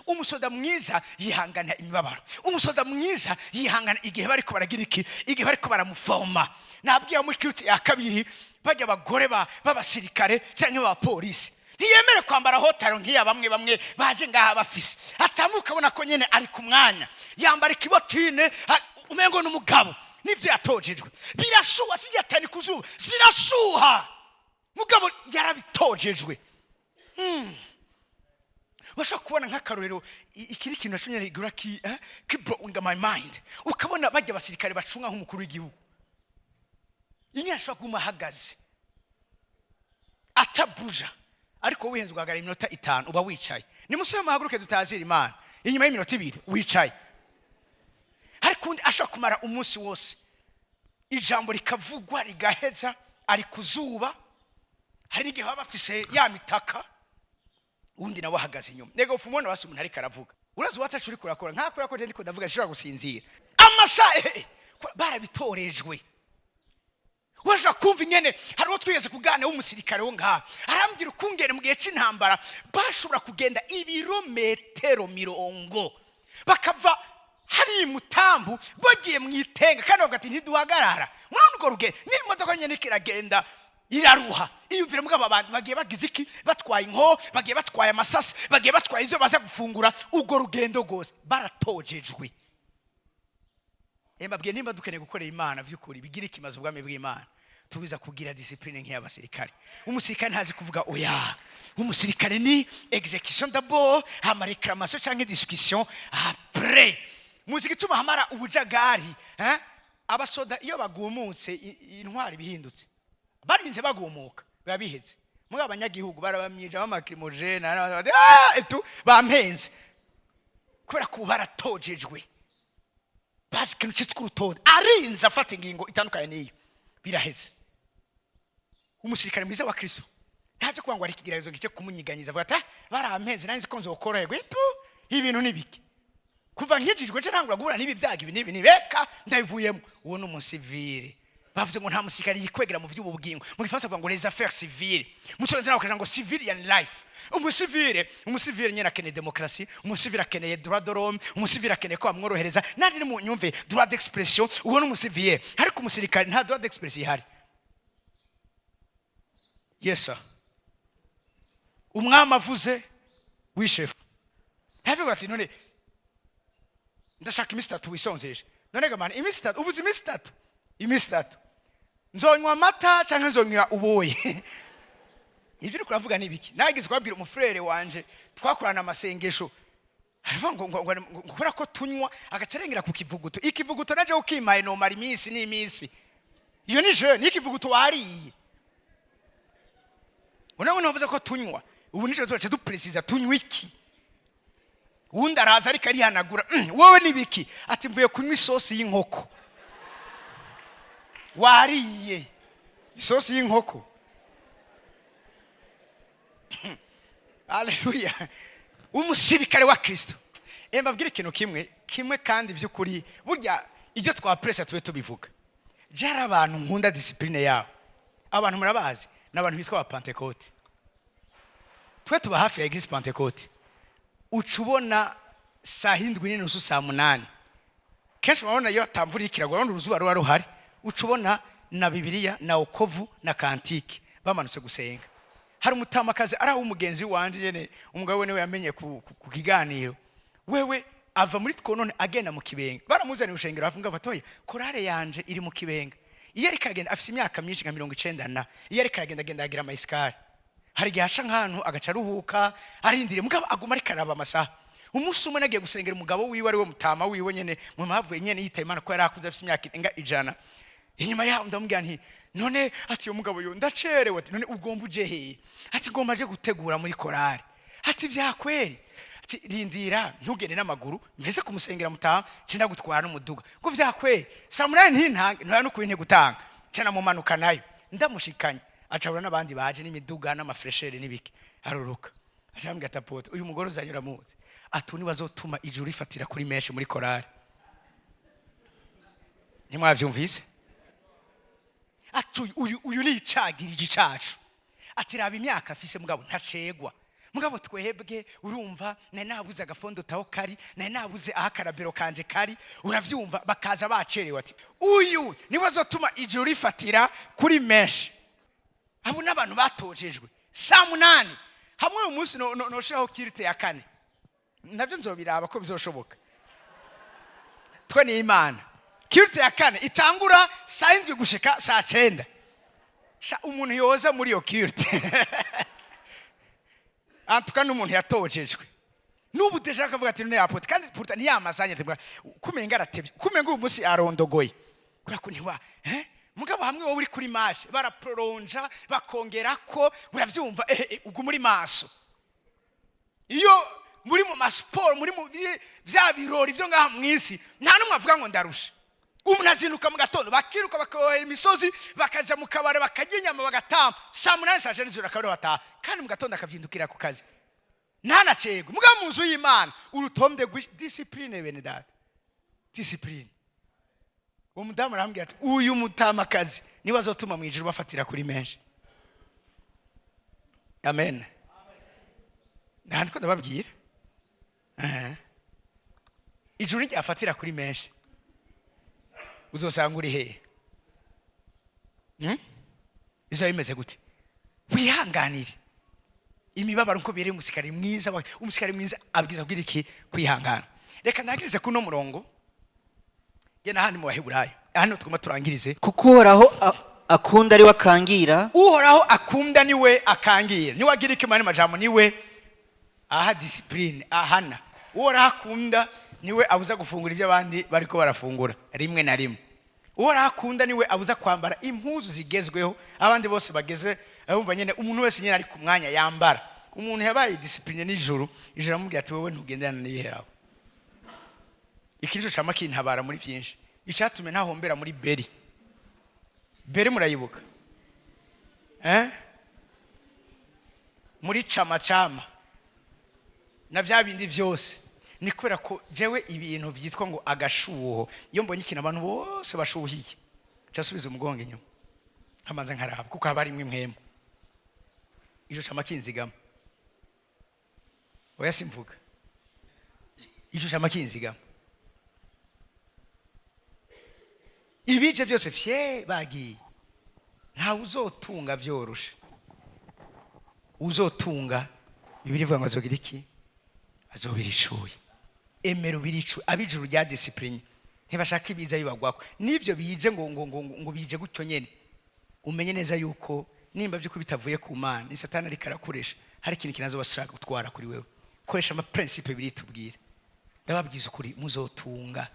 umusoda mwiza yihangana imibabaro. Umusoda mwiza yihangana igihe bariko baragira iki igihe bariko baramufoma. Nabwiye muri kirute ya 2 bajya abagore b'abasirikare cyangwa b'abapolisi ntiyemere kwambara hotaro nkiya bamwe baje ngaha bafise atamuka abona ko nyene ari ku mwanya yambara ikibotine umengo n'umugabo nivyo yatojejwe birashuha sijatani kuzuba zirashuha mugabo yarabitojejwe. Washa kubona nk'akarorero ikiri kintu nashonye rigura ki blowing my mind. Ukabona bajya abasirikare bacunga nk'umukuru w'igihugu. Inyasha kumahagaze atabuja ariko wihenze ugagara iminota 5 uba wicaye. Ni musore mahaguruke dutazira Imana inyuma y'iminota 2 wicaye. Ariko undi ashaka kumara umunsi wose ijambo rikavugwa rigaheza ari kuzuba. Hari igihe baba bafise ya mitaka undi nawe ahagaze inyuma. Nego ufumona wasi umuntu ariko aravuga. Urazi watacu uri kurakora nkakora ko je ndiko ndavuga shira gusinzira. Amasahe barabitorejwe. Washa kumva ingene hari wo twigeze kugana w'umusirikare wo ngaha. Arambwira ukungene mu gihe cy'intambara bashobora kugenda ibirometero 100 bakava hari mutambu bagiye mwitenga kandi bavuga ati ntiduhagarara. Mwana ugo ruge n'imodoka nyene kiragenda iraruha. Iyumvire mugabo abantu bagiye bagize iki batwaye inko bagiye batwaye amasasi bagiye batwaye ivyo baza gufungura ugo rugendo gose baratojejwe. Mbabwiye nimba dukeneye gukorera Imana vy'ukuri bigira ikimazo ubwami bw'Imana tubiza kugira discipline nk'iy'abasirikare. Umusirikare ntazi kuvuga oya, umusirikare ni execution d'abord, hama réclamation canke discussion après. Muzi gituma hamara ubujagari, abasoda iyo bagumutse intwari bihindutse, barinze bagumuka biba biheze. Muri abanyagihugu barabamyije b'amakrimogene etu bampenze kubera ko baratojejwe, bazi ikintu cyitwa urutonde, arinze afata ingingo itandukanye n'iyo biraheze. Umusirikare mwiza wa Kristo ntabyo kuvuga ngo ari ikigeragezo gice kumunyiganyiza avuga ati barampenze nanze ko nzokoroherwa ibintu nibiki kuva nkijijwe cyo ntangura guhura n'ibi byaga ibi nibeka ndabivuyemo. Uwo n'umusivile bavuze ngo nta musirikare yikwegera mu by'ubugingo, mu Gifaransa bavuga ngo les affaires civiles, mu Cyongereza bakavuga ngo civilian life. Umusivile nyene akeneye demokrasi, umusivile akeneye droit de l'homme, umusivile akeneye ko bamworohereza nandi ni mu nyumve droit d'expression. Uwo n'umusivile, ariko umusirikare nta droit d'expression ihari. Yes sir. Umwami avuze wishefu havuga ati none ndashaka iminsi 3 wisonzeje. None gamana iminsi 3 uvuze iminsi 3 nzonywa amata cyangwa nzonywa uboye. Ivyo kuravuga nibiki? Nagize kwabwira umufrere wanje twakorana amasengesho, aravuga ngo nkora ko tunywa agacerengera ku kivuguto. Ikivuguto naje ukimaye no mara iminsi n'iminsi, iyo ni je ni ikivuguto wariye. Unavuze uvuze ko tunywa, ubu nico twace dupreciza tunywa iki. Undi araza ariko arihanagura, wowe nibiki? Ati mvuye kunywa isosi y'inkoko. Wariye isosi y'inkoko. Haleluya. Umusirikare wa Kristo mbabwira ikintu kimwe kandi vy'ukuri burya ivyo twapressa tube tubivuga. Jara abantu nkunda discipline yabo, abantu murabazi n'abantu bitwa ba Pentecote. Twe tuba hafi ya Eglise Pentecote, ucubona saa 7:30 saa 8 kenshi babona iyo atamvura ikiragwa uruzuba ruba ruhari, ucubona na Bibiliya na okovu na kantike bamanutse gusenga. Hari umutamakazi ari umugenzi wanje nyene umugabo we yamenye ku kiganiro, wewe ava muri tkonone agenda mu Kibenga, baramuzana ushengero afunga batoya korale yanje iri mu Kibenga. Iyo ari kagenda afise imyaka myinshi nka 90 iyo ari kagenda agira amayisikari, hari gihasha nkantu agaca ruhuka arindire mugabo aguma ari karaba amasaha. Umunsi umwe nagiye gusengera umugabo wiwe ari we mutama wiwe nyene mu mavuye nyene yita Imana ko yari akuze afise imyaka 100. Inyuma yaho ndamubwira nti none ati uyo mugabo yo ndacerewe, ati none ugomba uje he? Ati gomba aje gutegura muri korali. Ati vyakweri? Ati rindira ntugende n'amaguru mbese kumusengera mutama cinda gutwara n'umuduga. Ngo vyakweri? Samurai ntintange ntoya no kwinte gutanga. Cana mu manuka nayo ndamushikanye acabura n'abandi baje n'imiduga n'amafreshere n'ibiki aruruka. Acambwira tapote uyu mugoro uzanyura muzi. Atuni bazotuma ijuru ifatira kuri menshi muri korali. Nimwavyumvise? Ati uyu ni icagirije cacu. Ati raba imyaka afise mugabo ntacegwa. Mugabo twehebwe urumva nabuze agafondo taho kari, nabuze ahakarabero kanje kari, uravyumva bakaza bacerewe. Ati uyu ni bazotuma ijuru rifatira kuri menshi. Abo n'abantu batojejwe saa 8 hamwe umunsi no shiraho kirite ya 4. Navyo nzobiraba ko bizoshoboka. Twe ni Imana. Kirite ya 4 itangura saa 7 gushika saa 9. Sha umuntu yoza muri yo kirite. Antuka n'umuntu yatojejwe. Nubu deja kavuga ati none apote kandi puruta ntiyamazanye tebwa kumenga aratevye. Kumenga uyu munsi arondogoye. Kura ko ntiwa mugabo hamwe wowe uri kuri mashe baraproronja bakongera ko uravyumva ubwo muri maso. Iyo muri mu masport muri mu vya birori vyo ngaha mwisi nta numwe avuga ngo ndarusha. Umuntu azinduka mu gatondo bakiruka bakohera imisozi bakaja mu kabare bakajya inyama bagatamba saa 8 saa 9 bakaba bataha kandi mu gatondo akavyindukira ku kazi ntana cego mugabo mu nzu y'Imana urutonde discipline bene data discipline. Umudamu arambwira ati uyu mutamakazi niwe azotuma mu ijuru bafatira kuri menshi. Amen. Nandiko ndababwira ijuru ryafatira kuri menshi uzosanga uri hehe? Izo bimeze gute? Wihanganire imibabaro nko biri umusikari mwiza abwiza kugira iki kwihangana. Reka nagirize kuno murongo gena handi mu Baheburayo hano tugoma turangirize kuko akunda ari wakangira uhoraho akunda niwe akangira niwe agira ikimana majambo niwe aha discipline ahana uhoraho akunda niwe abuza gufungura ibyo abandi bariko barafungura rimwe na rimwe uhoraho akunda niwe abuza kwambara impuzu zigezweho abandi bose bageze abumva nyene umuntu wese nyene ari ku mwanya yambara umuntu yabaye discipline nijoro ijoro amubwira ati wowe ntugenderana n'ibiheraho ikirico cama kintabara muri byinshi icatume ntahombera muri beri murayibuka muri cama na vya bindi vyose ni kubera ko jewe ibintu vyitwa ngo agashuho iyo mbonye ikintu abantu bose bashuhiye cyasubiza umugongo inyuma hamanze nkaraba kuko haba ari imwe mwemo ijo cama kinzigama oya simvuga ijo cama kinzigama ibije byose fye bagiye nta uzotunga vyorusha uzotunga bibiri vuga ngo azogira iki azobirishuye emero biricu abijuru rya discipline ntibashaka ibiza bibagwako nivyo bije ngo bije gutyo nyene umenye neza yuko nimba byo kubitavuye ku Mana ni satani ari karakoresha hari ikintu kinazo bashaka gutwara kuri wewe koresha ama principe biri tubwira ndababwiza ukuri muzotunga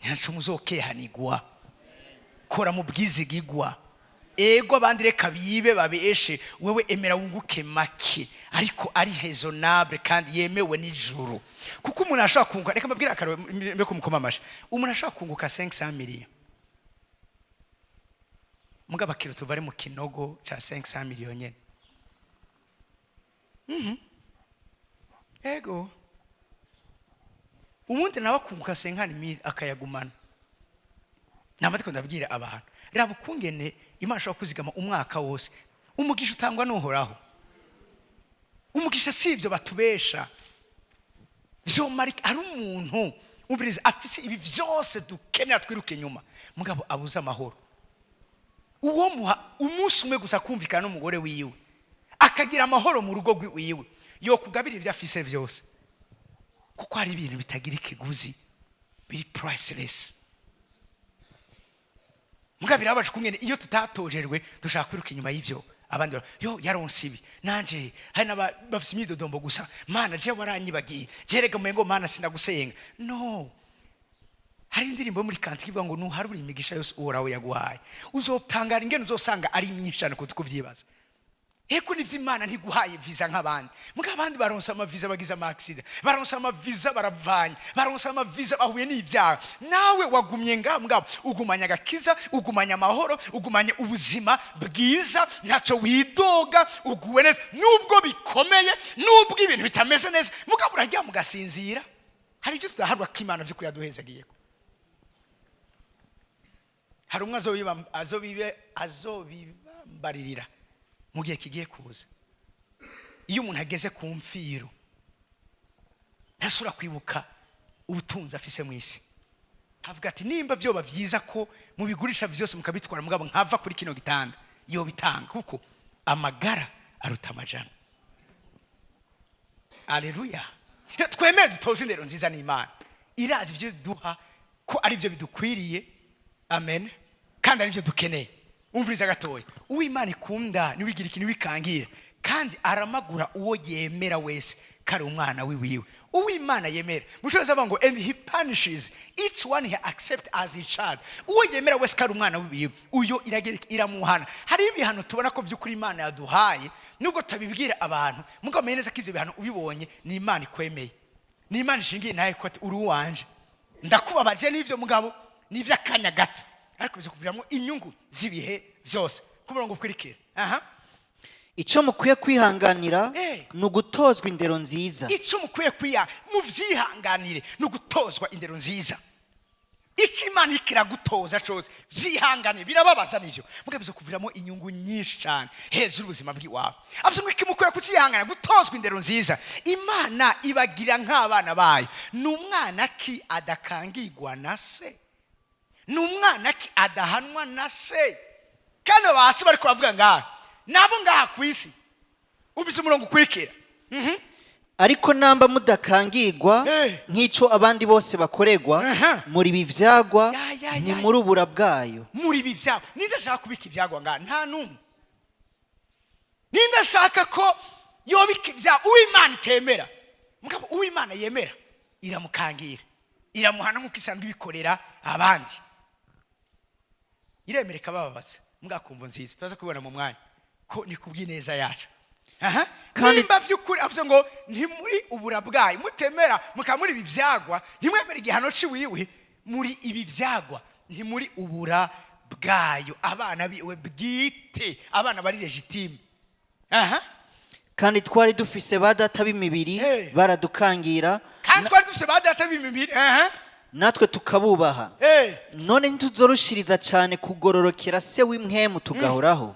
ntaco muzokehanigwa kora mu bwizigigwa ego abandi reka bibe babeshe wewe emera wunguke make ariko ari raisonnable kandi yemewe n'ijuru kuko umuntu ashaka kunguka reka mbabwira akaro mbe kumukomamasha umuntu ashaka kunguka 500 millions mugaba kiro tuvari mu kinogo cha 500 millions nyene ego umuntu nawe kunguka 50 millions akayagumana namatiko ndabwira abantu raba kungene Imana ashobora kuzigama umwaka wose umugisha utangwa n'uhoraho umugisha sivyo batubesha vyo mari ari umuntu umviriza afise ibi vyose dukenera twiruke nyuma mugabo abuza amahoro uwo muha umunsi umwe gusa kumvikana n'umugore wiwe akagira amahoro mu rugo rwiwe yo kugabira ivyo afise vyose kuko ari ibintu bitagira ikiguzi biri priceless mugabira abaje kumwene iyo tutatojerwe dushaka kwiruka inyuma y'ivyo abandi yo yaronse ibi nanje hari n'abafise imidodombo gusa Mana je waranyibagiye jerega mwengo Mana sinagusenga no hari indirimbo muri kantiki ivuga ngo nuharura imigisha yose uhoraho yaguhaye uzotangara ingene uzosanga ari myinshana ko tukuvyibaza Eko nivyo Imana ntiguhaye visa nk'abandi muga abandi baronsa ama visa bagize ama accident baronsa ama visa baravanye baronsa ama visa bahuye n'ivyaha nawe wagumye ngambwa ugumanya gakiza ugumanya amahoro ugumanya ubuzima bwiza ntaco widoga uguwe neza nubwo bikomeye nubwo ibintu bitameze neza muga burajya mugasinzira hari icyo tudaharwa k'Imana vyo kuyaduhezagiye hari umwe azobibambaririra mu gihe kigiye kuza iyo umuntu ageze ku mfiro ntasura kwibuka ubutunzi afise mu isi havuga ati nimba vyo bavyiza ko mu bigurisha vyose mukabitwara mugabo nkava kuri kino gitanda yo bitanga kuko amagara aruta amajana Alleluia twemere dutoje indero nziza n'Imana irazi ivyo duha ko ari byo bidukwiriye amen kandi ari byo dukeneye umviriza gatoya uw'Imana ikunda ni wigira ikintu wikangira kandi aramagura uwo yemera wese kare umwana wiwiwe uw'Imana yemera mushoza bango and he punishes each one he accept as his child uwo yemera wese kare umwana wiwiwe uyo iramuhana hari ibihano tubona ko vy'ukuri Imana yaduhaye nubwo tabibwira abantu mugo meneza ko ivyo bihano ubibonye ni Imana ikwemeye ni Imana ishingiye naye ko uri uwanje ndakubabaje n'ivyo mugabo n'ivyo akanya gato ariko bizo kuviramo inyungu zibihe vyose kumurongo ukwirikira Ico mukwiye kwihanganira nugutozwa indero nziza Ico mukwiye muvyihanganire nugutozwa indero nziza Ico Imana ikiragutoza cyose vyihangane birababaza nivyo mugabizo kuviramo inyungu nyinshi cyane hejuru ubuzima bw'iwawe avuze ngo ikimukwiye kucihangana gutozwa indero nziza Imana ibagira nk'abana bayo n'umwana ki adakangirwa na se n'umwana ki adahanwa na se kandi basi bariko bavuga ngaha nabo ngaha kwisi ubise umurongo ukurikira ariko namba mudakangirwa nk'ico abandi bose bakoregwa muri bivyagwa ni muri ubura bwayo. Muri bivyagwa ninde ashaka kubika ivyagwa nga nta numwe. Ninde ashaka ko yobika ivya uw'Imana itemera. Mugabo uw'Imana yemera iramukangira. Iramuhana nk'uko isanzwe ibikorera abandi. Iremereka bababaza. Mugakumva nziza tuzaza kubibona mu mwanya ko ni kubw'ineza yacu. Nimba vy'ukuri avuze ngo ntimuri ubura bwayo mutemera mukamuri ibi vyagwa ntimwemera igihano ciwiwe muri ibi vyagwa ntimuri ubura bwayo abana biwe bwite abana bari legitime. Kandi twari dufise ba data b'imibiri baradukangira, kandi twari dufise ba data b'imibiri natwe tukabubaha. None ntituzorushiriza cyane kugororokera se w'imwemu tugahoraho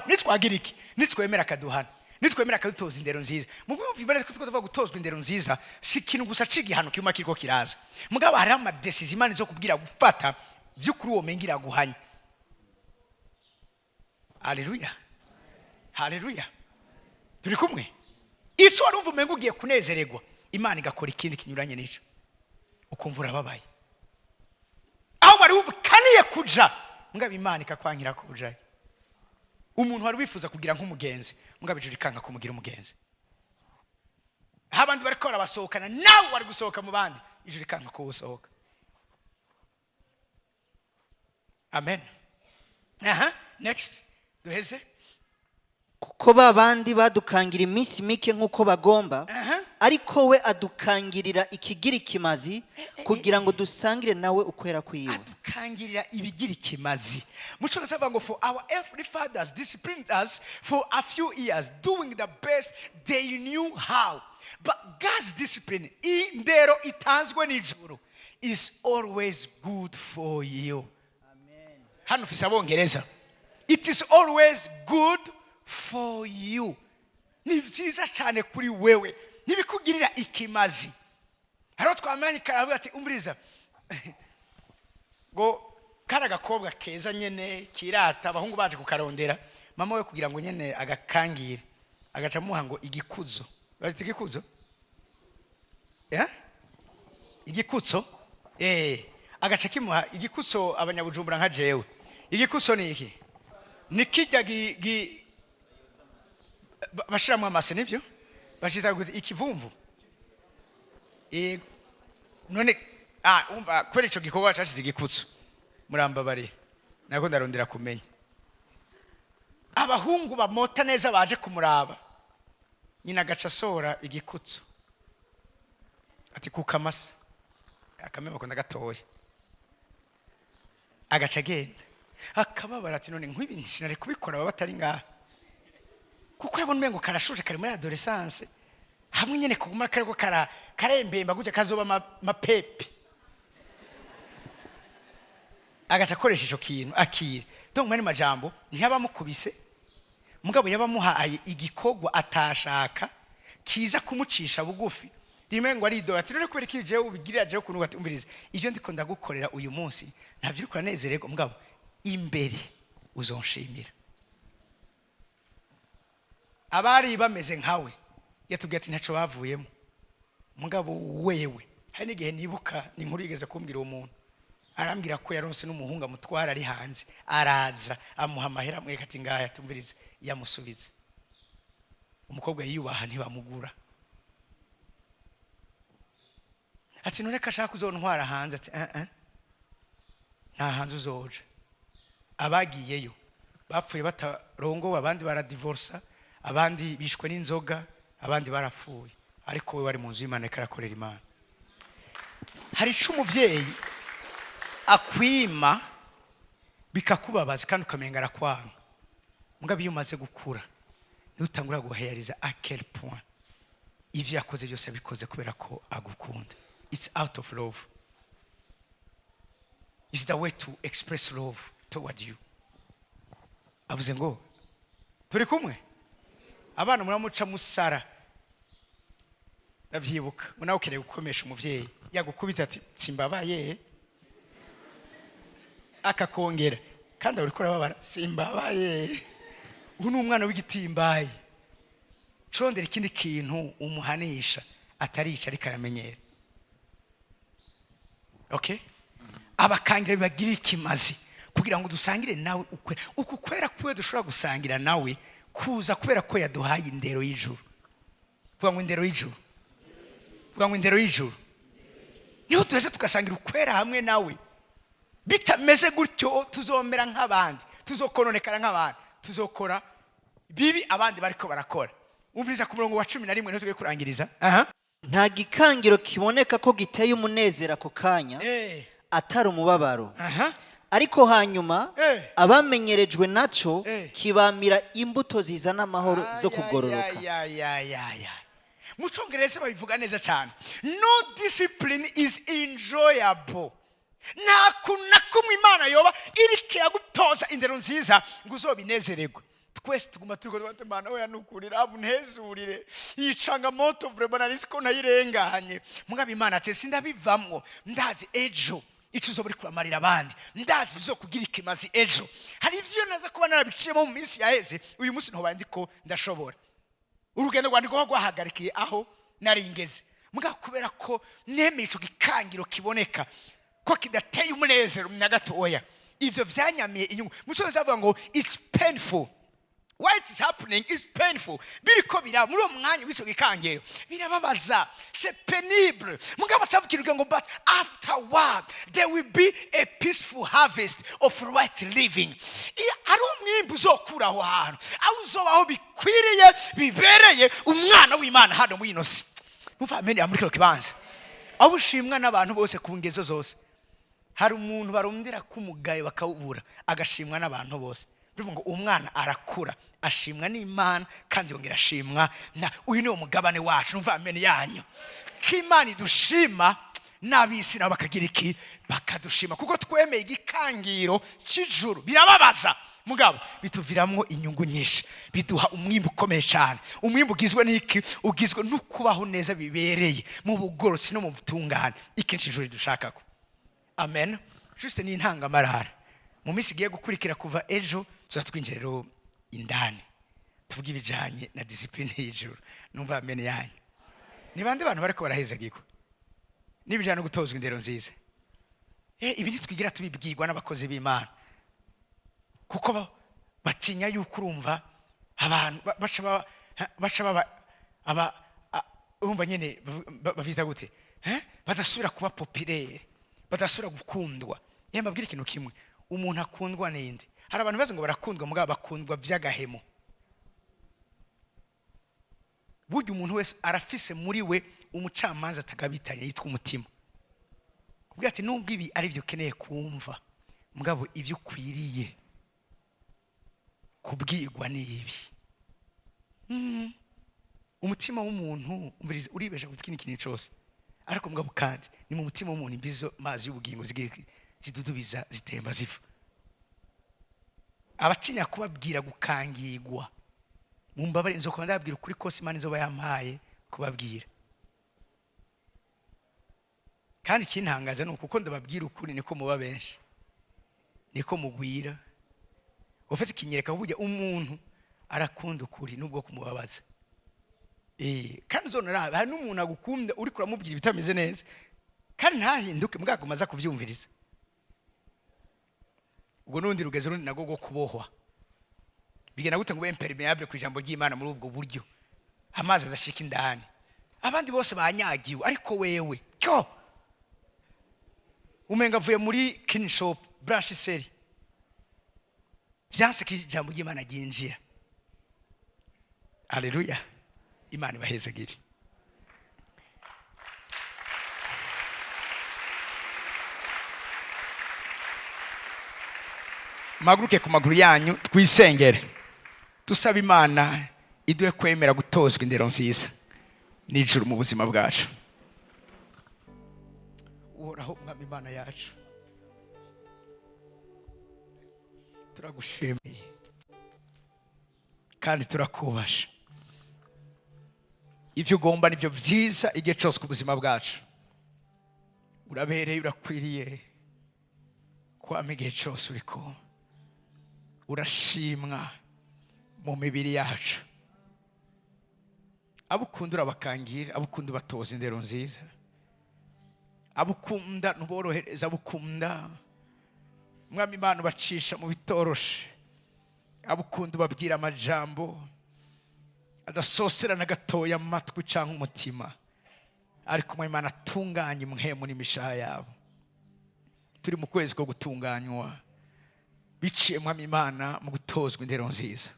nitwagira iki nitwemera kaduhana nitwemera kadutoza indero nziza. Mugabo vibare ko tuvuga gutozwa indero nziza si kintu gusa cigihano cyuma kiriko kiraza. Mugabo hari ama decision Imana zo kubwira gufata vy'ukuri uwo mengira guhanya. Haleluya, haleluya, turi kumwe. Iso warumva umenga ugiye kunezererwa Imana igakora ikindi kinyuranye n'ico ukumva urababaye. Aho bari kaniye kuja mugabo Imana ikakwankira kuja. Umuntu wari wifuza kugira nk'umugenzi mugabo ijuru ikanga kumugira umugenzi. Abandi bariko barabasohokana nawe wari gusohoka mu bandi ijuru ikanga ko usohoka. Amen. Next duheze. Kuko babandi badukangira iminsi mike nk'uko bagomba ariko we adukangirira ikigira ikimazi kugira ngo dusangire nawe ukwera kwiwe. Adukangirira ibigira ikimazi. Muco gasaba ngo for our earthly fathers disciplined us for a few years doing the best they knew how, but God's discipline indero itanzwe n'ijuru is always good for you. Amen. Hano fisa bongereza. It is always good for you. Ni vyiza cyane kuri wewe nibikugirira ikimazi. Haro twamanye karavuga ati umbriza ngo karaga kobwa keza nyene kirata abahungu baje kukarondera mama we kugira ngo nyene agakangire agaca muhango igikuzo. Baziti igikuzo igikutso agaca kimuha igikutso abanyabujumbura nka jewe. Igikutso ni iki? Nikijya bashiramwe amase nivyo bashiza ikivumvu. None umva kwere ico gikorwa cyashize igikutso murambabare nako ndarondera kumenya. Abahungu bamota neza baje kumuraba nyina agaca sora igikutso ati kukamasa akamema ko ndagatoye agaca genda akababara ati none nk'ibintu sinari kubikora baba batari ngaha kuko yabona umengo karashuje kari muri adolescence hamwe nyene kuguma kariko karembemba gutya kazoba mapepe agaca koresha ico kintu akire. Donc mwene majambo ntiyaba mukubise mugabo yaba muhaye igikogwa atashaka kiza kumucisha bugufi rimengo ari do ati none kubera kije ubigirira je kunuga ati umbirize ivyo ndiko ndagukorera uyu munsi ntavyo uriko nanezerego mugabo imbere uzonshimira. Abari bameze nkawe yatubwiye ati ntaco bavuyemo mugabo wewe hari n'igihe nibuka ni nkuru yigeze kumbwira umuntu arambwira ko yaronse n'umuhunga mutwara ari hanze araza amuha amahera mweka ati ngaya tumvirize yamusubiza. Umukobwa yiyubaha ntibamugura ati none kashaka kuzontwara hanze ati nta hanze uzoje. Abagiyeyo bapfuye batarongowe abandi baradivorsa abandi bishwe n'inzoga abandi barapfuye ariko we wari mu nzu y'Imana karakorera Imana. Hari ico umuvyeyi akwima bikakubabaza kandi ukamenga arakwanga mugabo iyo umaze gukura ni utangura guheriza à quel point ivyo yakoze byose abikoze kubera ko agukunda. It's out of love. It's the way to express love toward you. Avuze ngo turi kumwe abana muramuca musara ndavyibuka munawe ukeneye gukomesha umuvyeyi yagukubita ati simbabaye akakongera kandi uriko urababara simbabaye ubu ni umwana w'igitimbaye curondera ikindi kintu umuhanisha atarica ariko aramenyera. Okay, abakangira bibagirira ikimazi kugira ngo dusangire nawe ukwera. Uku kwera kwe dushobora gusangira nawe kuza kubera ko yaduhaye indero y'ijuru. Vuga ngo indero y'ijuru. Vuga ngo indero y'ijuru. Niho tuweze tugasangira ukwera hamwe nawe. Bitameze gutyo tuzomera nk'abandi, tuzokononekara nk'abandi, tuzokora bibi abandi bariko barakora. Umviriza ku murongo wa 11 niho tugiye kurangiriza. Nta gikangiro kiboneka ko giteye umunezero ako kanya atari umubabaro, ariko hanyuma abamenyerejwe naco kibamira imbuto zizana amahoro zo kugororoka. Mu Cyongereza babivuga neza cyane. No discipline is enjoyable. Nta kumwe Imana yoba irike yagutoza indero nziza ngo uzobinezererwe. Twese tuguma turiko Imana oya nukurira abunhezurire yicanga moto vraiment narisiko nayirenganye. Mugabe Imana ati sindabivamwo, ndazi ejo ico uzoburi kuramarira abandi, ndazi bizokugira ikimazi ejo. Hari ivyo naza kuba narabiciyemo mu minsi yaheze, uyu munsi ntoba ndiko ndashobora. Urugendo rwandiko rwahagarikiye aho naringeze. Mugabe kubera ko nemeye ico gikangiro kiboneka ko kidateye umunezero na gatoya, ivyo vyanyamiye inyungu. Muco zavuga ngo it's painful. Why it is happening is painful. Biriko bira muri umwanya w'ico gikangero birababaza, c'est pénible. Mugabo savukirwe ngo but afterward there will be a peaceful harvest of right living. Ari umwimbu uzokura aho hantu, aho uzobaho bikwiriye bibereye umwana w'Imana hano mu inosi. Muva amene amurikiro kibanza. Abo ushimwa n'abantu bose ku ngezo zose. Hari umuntu barumdira kumugayo bakawubura agashimwa n'abantu bose. Bivuga ngo umwana arakura ashimwa n'Imana kandi yongera ashimwa na uyu ni umugabane wacu. Numva amene yanyu k'Imana idushima n'abisi nabo bakagira iki bakadushima kuko twemeye igikangiro cy'ijuru. Birababaza mugabo bituviramwo inyungu nyinshi, biduha umwimbu ukomeye cyane. Umwimbu ugizwe n'iki? Ugizwe no kubaho neza bibereye mu bugorosi no mu butungane. Ikinshi ijuru dushakako. Amen. Juste ni intangamarara. Mu minsi igiye gukurikira kuva ejo tuzatwinjirero indani tuvuga ibijanye na discipline y'ijuru. Numva amen yanyu. Ni bande bantu bariko barahezagirwa n'ibijanye no gutozwa indero nziza. Ibi nitwigira tubibwirwa n'abakozi b'Imana kuko batinya yuko urumva abantu baca urumva nyene bavita gute badasubira kuba populaire, badasubira gukundwa. Mbabwira ikintu kimwe, umuntu akundwa ninde? Hari abantu bazi ngo barakundwa mugabo bakundwa vy'agahemo. Burya umuntu wese arafise muri we umucamanza atagabitanye yitwa umutima. Kubwira ati nubwo ibi ari byo ukeneye kumva mugabo ivyo ukwiriye kubwirwa n'ibi. Umutima w'umuntu uribeje gutwina ikintu cyose, ariko mugabo kandi ni mu mutima w'umuntu imbizo mazi y'ubugingo zidudubiza zitemba ziva. Abatinya kubabwira gukangirwa mu mbabare nzo kuba ndabwira ukuri kose Imana izoba yampaye kubabwira. Kandi kintangaza nuko uko ndababwira ukuri niko muba benshi, niko mugwira. Ufite kinyereka burya umuntu arakunda ukuri nubwo kumubabaza. Kandi uzonara hari n'umuntu agukunda uri kuramubwira bitameze neza kandi ntahinduke mugabo maza kuvyumviriza. Ubwo nundi rugezo rundi nago go kubohwa. Bigena gute ngo impermeable ku ijambo ry'Imana muri ubwo buryo amazi adashika indani. Abandi bose banyagiwe ariko wewe cyo umenga vuye muri King Shop branch seri vyanse ki ijambo ry'Imana ginjira. Haleluya. Imana bahezagire. Maguruke ku maguru yanyu twisengere. Tusaba Imana iduhe kwemera gutozwa indero nziza n'ijuru mu buzima bwacu. Uhoraho Mwami Imana yacu, turagushimiye kandi turakubasha. Ivyo ugomba nivyo vyiza igihe cyose ku buzima bwacu. Urabereye, urakwiriye kwama igihe cyose uriko urashimwa mu mibiri yacu. abukunda urabakangira, abukunda ubatoza indero nziza, abukunda ntuborohereza, abukunda mwami Imana ubacisha mu bitoroshe, abukunda ubabwira amajambo adasoserana gatoya mu matwi cyangwa umutima, ariko mwami Imana atunganye muhemu n'imishaha yabo. Turi mu kwezi ko gutunganywa biciye mwami Imana mu gutozwa indero nziza.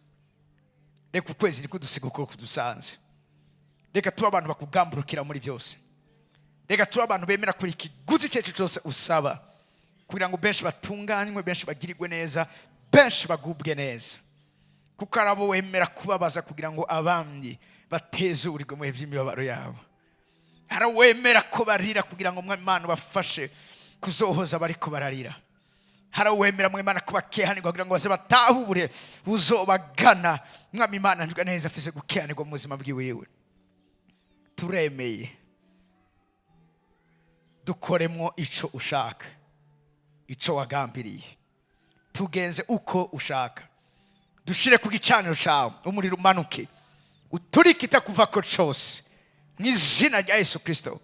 Reka ukwezi niko dusiga uko kudusanze. Reka tuba abantu bakugamburukira muri byose. Reka tuba abantu bemera kuri ikiguzi cyacu cyose usaba, kugira ngo benshi batunganywe, benshi bagirirwe neza, benshi bagubwe neza. Kuko arabo wemera kubabaza kugira ngo abandi batezurirwe mu bihe by'imibabaro yabo. Hari wemera ko barira kugira ngo mwami Imana bafashe kuzohoza bariko bararira. Hari wemera mwami Imana kubakehanirwa kugira ngo baze batahure uzobagana. Mwami Imana njwe neza afise gukehanirwa mu buzima bwiwewe. Turemeye dukoremwo ico ushaka, ico wagambiriye, tugenze uko ushaka, dushire ku gicaniro cawe, umuriro umanuke uturikita kuva ko cose mu izina rya Yesu Kristo.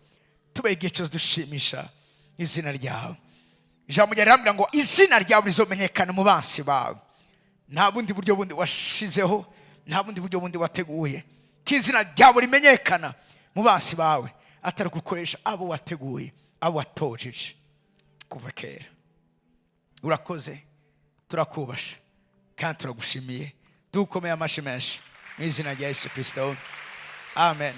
Tube igihe cyose dushimisha izina ryawe. Ijambo ryarambira ngo izina ryawe rizomenyekana mu bansi bawe. Nta bundi buryo bundi washizeho, nta bundi buryo bundi wateguye, kizina ryawe rimenyekana mu bansi bawe, atari gukoresha abo wateguye, abo watojeje kuva kera. Urakoze, turakubasha kandi turagushimiye, dukomeye amashi menshi mu izina rya Yesu Kristo. Amen.